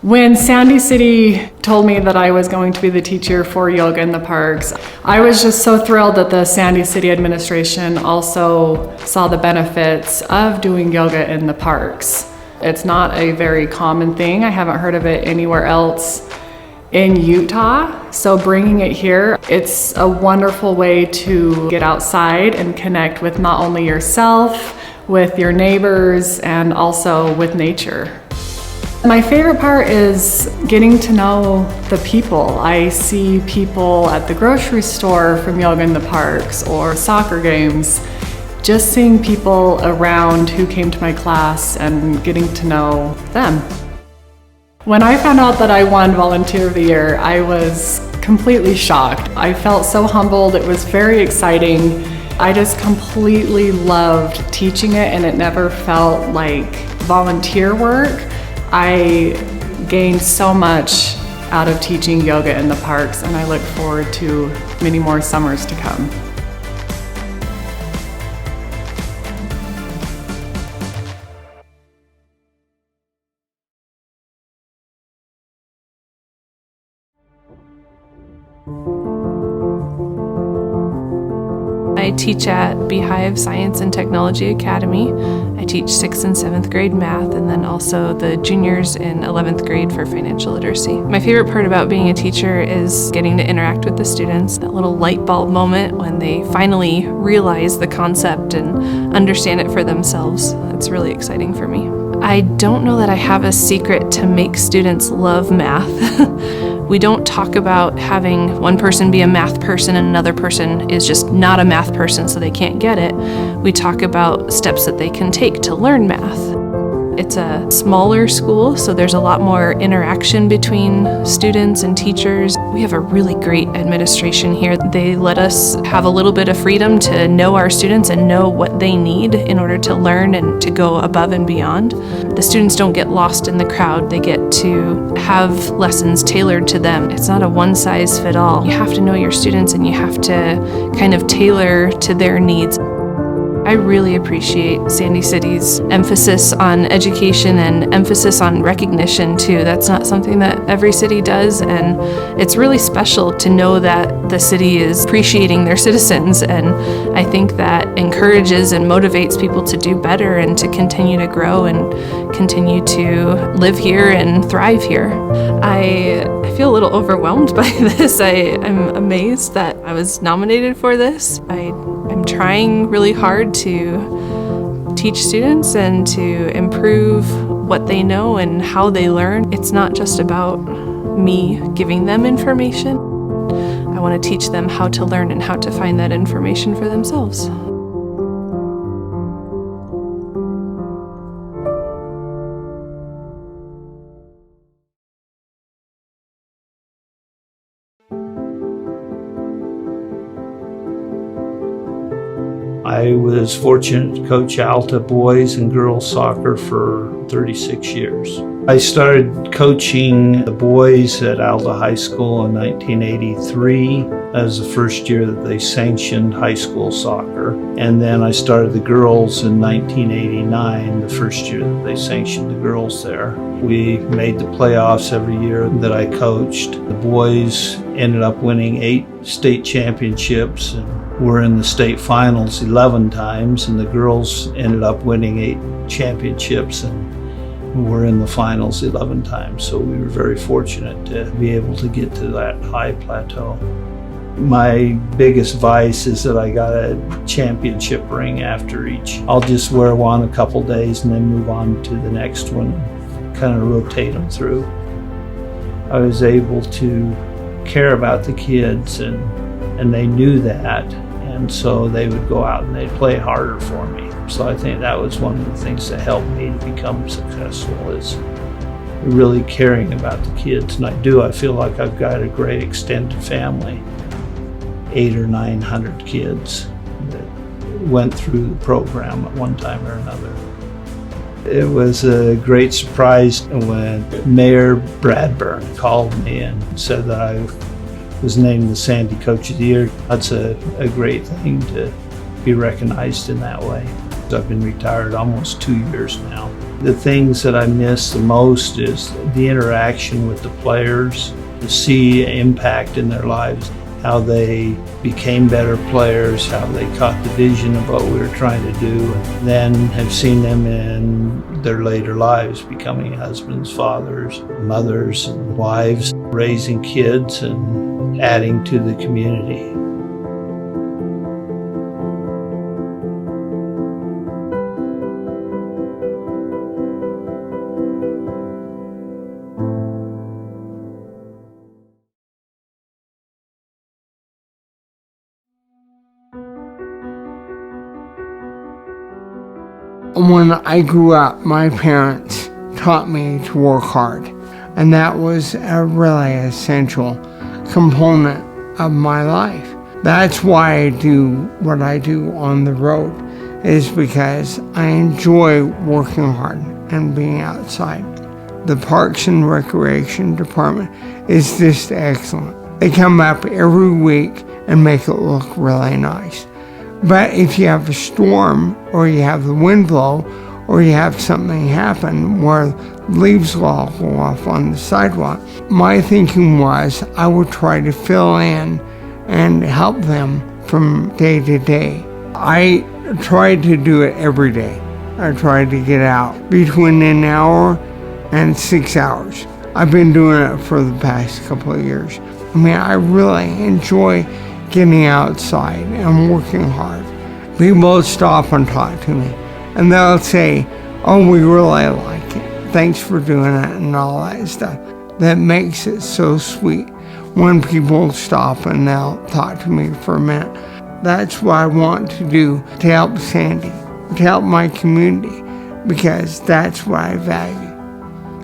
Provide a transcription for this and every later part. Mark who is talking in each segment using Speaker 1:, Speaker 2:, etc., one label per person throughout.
Speaker 1: When Sandy City told me that I was going to be the teacher for yoga in the parks, I was just so thrilled that the Sandy City administration also saw the benefits of doing yoga in the parks. It's not a very common thing. I haven't heard of it anywhere else in Utah. So bringing it here, it's a wonderful way to get outside and connect with not only yourself, with your neighbors, and also with nature. My favorite part is getting to know the people. I see people at the grocery store from yoga in the parks or soccer games. Just seeing people around who came to my class and getting to know them. When I found out that I won Volunteer of the Year, I was completely shocked. I felt so humbled. It was very exciting. I just completely loved teaching it, and it never felt like volunteer work. I gained so much out of teaching yoga in the parks, and I look forward to many more summers to come.
Speaker 2: I teach at Beehive Science and Technology Academy. I teach 6th and 7th grade math, and then also the juniors in 11th grade for financial literacy. My favorite part about being a teacher is getting to interact with the students, that little light bulb moment when they finally realize the concept and understand it for themselves. It's really exciting for me. I don't know that I have a secret to make students love math. We don't talk about having one person be a math person and another person is just not a math person so they can't get it. We talk about steps that they can take to learn math. It's a smaller school, so there's a lot more interaction between students and teachers. We have a really great administration here. They let us have a little bit of freedom to know our students and know what they need in order to learn and to go above and beyond. The students don't get lost in the crowd. They get to have lessons tailored to them. It's not a one-size-fits-all. You have to know your students and you have to kind of tailor to their needs. I really appreciate Sandy City's emphasis on education and emphasis on recognition too. That's not something that every city does, and it's really special to know that the city is appreciating their citizens, and I think that encourages and motivates people to do better and to continue to grow and continue to live here and thrive here. I feel a little overwhelmed by this. I'm amazed that I was nominated for this. I'm trying really hard to teach students and to improve what they know and how they learn. It's not just about me giving them information. I want to teach them how to learn and how to find that information for themselves.
Speaker 3: I was fortunate to coach Alta boys and girls soccer for 36 years. I started coaching the boys at Alta High School in 1983. That was the first year that they sanctioned high school soccer. And then I started the girls in 1989, the first year that they sanctioned the girls there. We made the playoffs every year that I coached. The boys ended up winning 8 state championships and were in the state finals 11 times, and the girls ended up winning 8 championships and were in the finals 11 times. So we were very fortunate to be able to get to that high plateau. My biggest vice is that I got a championship ring after each. I'll just wear one a couple days and then move on to the next one, kind of rotate them through. I was able to care about the kids, and they knew that, and so they would go out and they'd play harder for me. So I think that was one of the things that helped me to become successful, is really caring about the kids. And I feel like I've got a great extended family, 800 or 900 kids that went through the program at one time or another. It was a great surprise when Mayor Bradburn called me and said that I was named the Sandy Coach of the Year. That's a great thing to be recognized in that way. I've been retired almost 2 years now. The things that I miss the most is the interaction with the players, to see impact in their lives, how they became better players, how they caught the vision of what we were trying to do, and then have seen them in their later lives, becoming husbands, fathers, mothers, and wives, raising kids and adding to the community.
Speaker 4: When I grew up, my parents taught me to work hard, and that was a really essential component of my life. That's why I do what I do on the road, is because I enjoy working hard and being outside. The Parks and Recreation Department is just excellent. They come up every week and make it look really nice. But if you have a storm, or you have the wind blow, or you have something happen where leaves will all go off on the sidewalk, my thinking was I would try to fill in and help them from day to day. I tried to do it every day. I tried to get out between an hour and 6 hours. I've been doing it for the past couple of years. I mean, I really enjoy getting outside and working hard. People stop and talk to me, and they'll say, "Oh, we really like it. Thanks for doing it," and all that stuff. That makes it so sweet when people stop and they'll talk to me for a minute. That's what I want to do to help Sandy, to help my community, because that's what I value.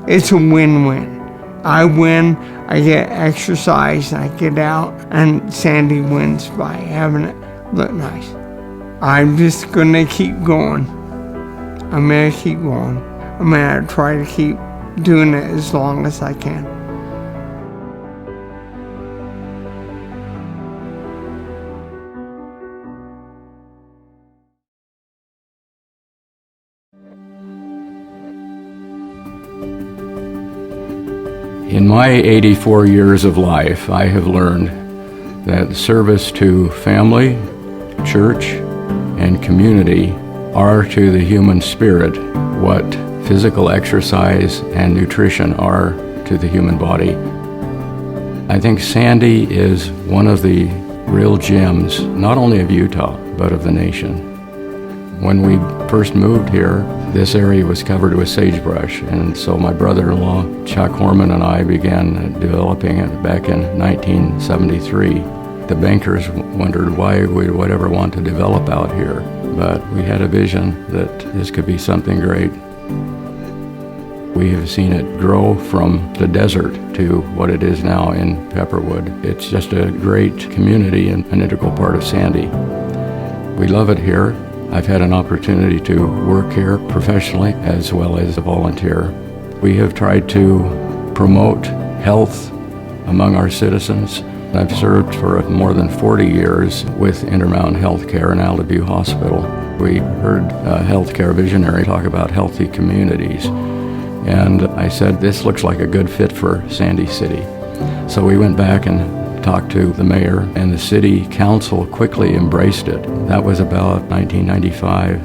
Speaker 4: It's a win-win. I win, I get exercise, I get out, and Sandy wins by having it look nice. I'm just gonna keep going. I'm gonna keep going. I'm gonna try to keep doing it as long as I can.
Speaker 5: In my 84 years of life, I have learned that service to family, church, and community are to the human spirit what physical exercise and nutrition are to the human body. I think Sandy is one of the real gems, not only of Utah, but of the nation. When we first moved here, this area was covered with sagebrush, and so my brother-in-law, Chuck Horman, and I began developing it back in 1973. The bankers wondered why we would ever want to develop out here, but we had a vision that this could be something great. We have seen it grow from the desert to what it is now in Pepperwood. It's just a great community and an integral part of Sandy. We love it here. I've had an opportunity to work here professionally as well as a volunteer. We have tried to promote health among our citizens. I've served for more than 40 years with Intermountain Healthcare and Altaview Hospital. We heard a healthcare visionary talk about healthy communities, and I said, this looks like a good fit for Sandy City. So we went back and talked to the mayor, and the city council quickly embraced it. That was about 1995,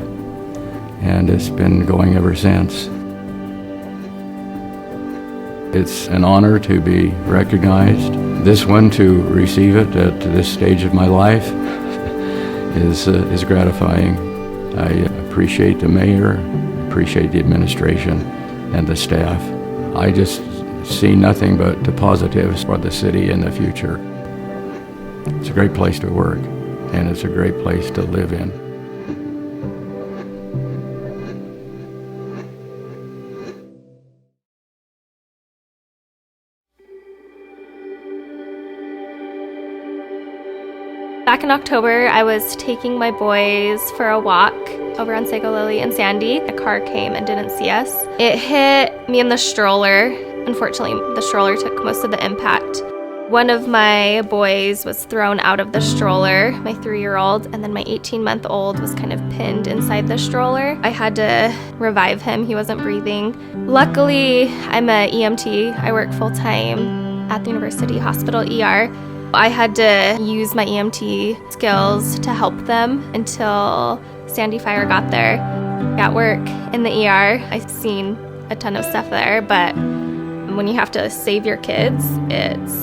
Speaker 5: and it's been going ever since. It's an honor to be recognized. This one, to receive it at this stage of my life, is gratifying. I appreciate the mayor, appreciate the administration and the staff. I just see nothing but the positives for the city in the future. It's a great place to work, and it's a great place to live in.
Speaker 6: Back in October, I was taking my boys for a walk over on Sago Lily and Sandy. A car came and didn't see us. It hit me in the stroller. Unfortunately, the stroller took most of the impact. One of my boys was thrown out of the stroller, my 3-year-old, and then my 18-month-old was kind of pinned inside the stroller. I had to revive him. He wasn't breathing. Luckily, I'm an EMT. I work full-time at the University Hospital ER. I had to use my EMT skills to help them until Sandy Fire got there. At work in the ER, I've seen a ton of stuff there, but when you have to save your kids, it's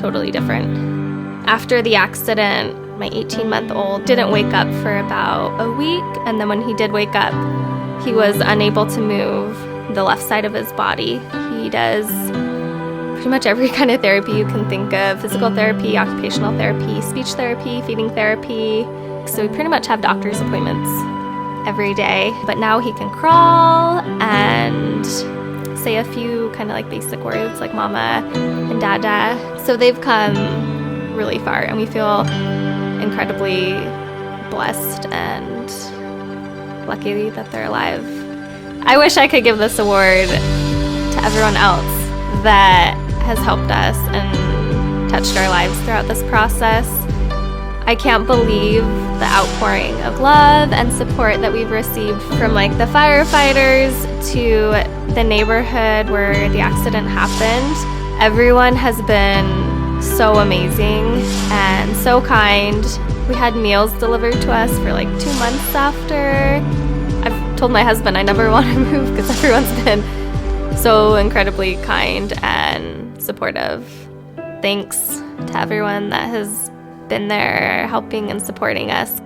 Speaker 6: totally different. After the accident, my 18-month-old didn't wake up for about a week, and then when he did wake up, he was unable to move the left side of his body. He does pretty much every kind of therapy you can think of: physical therapy, occupational therapy, speech therapy, feeding therapy. So we pretty much have doctor's appointments every day. But now he can crawl and say a few kind of like basic words like mama and dada. So they've come really far, and we feel incredibly blessed and lucky that they're alive. I wish I could give this award to everyone else that has helped us and touched our lives throughout this process. I can't believe the outpouring of love and support that we've received from like the firefighters to the neighborhood where the accident happened. Everyone has been so amazing and so kind. We had meals delivered to us for like 2 months after. I've told my husband I never want to move because everyone's been so incredibly kind and supportive. Thanks to everyone that has been there helping and supporting us.